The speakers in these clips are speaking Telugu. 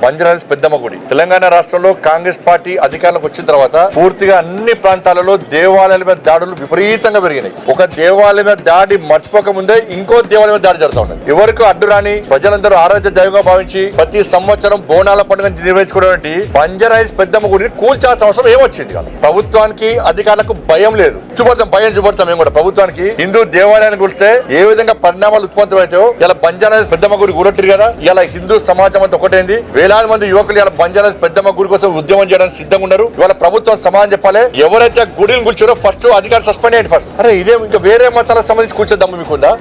బంజారాహిల్స్ పెద్దమ్మ గుడి. తెలంగాణ రాష్ట్రంలో కాంగ్రెస్ పార్టీ అధికారంలోకి వచ్చిన తర్వాత పూర్తిగా అన్ని ప్రాంతాలలో దేవాలయాల మీద దాడులు విపరీతంగా పెరిగినాయి. ఒక దేవాలయం మీద దాడి మర్చిపోక ముందే ఇంకో దేవాలయం మీద దాడి జరుగుతూ ఉన్నది. ఎవరికి అడ్డు రాని ప్రజలందరూ ఆరాధ్య దైవంగా భావించి ప్రతి సంవత్సరం బోనాల పండుగ నిర్వహించుకునేటువంటి బంజారాహిల్స్ పెద్దమ్మ గుడిని కూల్చాల్సిన అవసరం ఏమొచ్చింది కాదు. ప్రభుత్వానికి అధికారులకు భయం లేదు. చూపడతాం మేము కూడా ప్రభుత్వానికి. హిందూ దేవాలయాన్ని కూల్స్తే ఏ విధంగా పరిణామాలు ఉత్పన్నమవుతాయో ఇలా బంజారాహిల్స్ పెద్దమ్మ గుడి కూలట్టిరు కదా. ఇలా హిందూ సమాజం అంతా ఒకటైంది. వేలాది మంది యువకులు ఇలా బంజారాహిల్స్ పెద్దమ్మ గుడి కోసం ఉద్యమం చేయడానికి సిద్ధంగా ఉన్నారు. ఇవాళ ప్రభుత్వం సమాధానం చెప్పాలి. ఎవరైతే గుడిని కూల్చారో ఫస్ట్ అధికారులు సస్పెండ్ అయ్యండి ఫస్ట్. అరే ఇదే ఇంకా వేరే మతాలకు సంబంధించి కూర్చోద్దాము మీకుందా?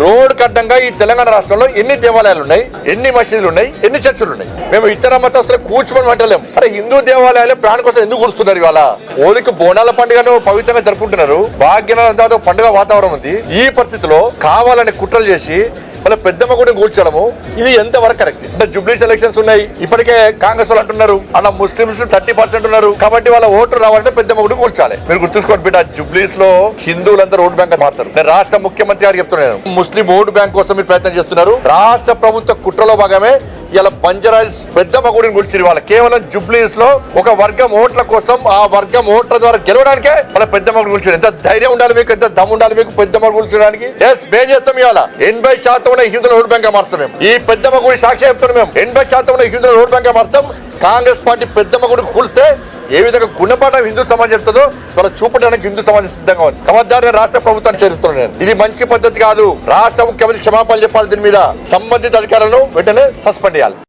రోడ్డు కడ్డంగా ఈ తెలంగాణ రాష్ట్రంలో ఎన్ని దేవాలయాలు ఉన్నాయి, ఎన్ని మసీదులు ఉన్నాయి, ఎన్ని చర్చలు ఉన్నాయి. మేము ఇతర మతస్థులు కూర్చోమని అంటలేము. అరే హిందూ దేవాలయాలు ప్రాణం కోసం ఎందుకు కూర్చున్నారు? ఇవాళ ఓలికి బోనాల పండుగను పవిత్రంగా జరుపుకుంటున్నారు. భాగ్యనగర పండుగ వాతావరణం ఉంది. ఈ పరిస్థితిలో కావాలని కుట్రలు చేసి మన పెద్దమ్మ గుడిని కూల్చడము ఇది ఎంతవరకు కరెక్ట్? అంటే జూబ్లీస్ ఎలక్షన్స్ ఉన్నాయి. ఇప్పటికే కాంగ్రెస్ వాళ్ళు అంటున్నారు అలా ముస్లింస్ 30% ఉన్నారు కాబట్టి వాళ్ళ ఓట్లు రావాలంటే పెద్దమ్మ గుడిని కూల్చాలి. మీరు గుర్తుంచుకోండి బిడ్డ, జూబ్లీస్ లో హిందువులందరూ ఓటు బ్యాంక్ మారుతారు. నేను రాష్ట్ర ముఖ్యమంత్రి గారు చెప్తున్నాను, ముస్లిం ఓటు బ్యాంక్ కోసం మీరు ప్రయత్నం చేస్తున్నారు. రాష్ట్ర ప్రభుత్వ కుట్రలో భాగమే ఇలా బంజారాహిల్స్ పెద్దమ్మ గుడిని కూల్చిరు. వాళ్ళ కేవలం జూబ్లీస్ లో ఒక వర్గం ఓట్ల కోసం, ఆ వర్గం ఓట్ల ద్వారా గెలవడానికే మన పెద్దమ్మ గుడి కూల్చారు. ఎంత ధైర్యం ఉండాలి మీకు, ఎంత దమ్ము ఉండాలి మీకు పెద్దమ్మ కూల్చడానికి. మేం చేస్తాం ఇవాళ 80% ఉన్న హిందువుల ఓటు బ్యాంక్ మారుస్తాం. మేము ఈ పెద్దమ్మ గుడి సాక్షి చెప్తున్నాం. మేము 80% ఉన్న హిందువుల ఓటు బ్యాంక్ మారుతాం. కాంగ్రెస్ పార్టీ పెద్దమ్మ గుడిని కూల్స్తే ఏ విధంగా గుణపాఠం హిందూ సమాజం చెప్తుందో వాళ్ళ చూపడానికి హిందూ సమాజం సిద్ధంగా ఉంది. ఖబర్దారుగా రాష్ట్ర ప్రభుత్వాన్ని చేరుస్తున్నాను. ఇది మంచి పద్ధతి కాదు. రాష్ట్ర ముఖ్యమంత్రి క్షమాపణలు చెప్పాలి. దీని మీద సంబంధిత అధికారులను వెంటనే సస్పెండ్ చేయాలి.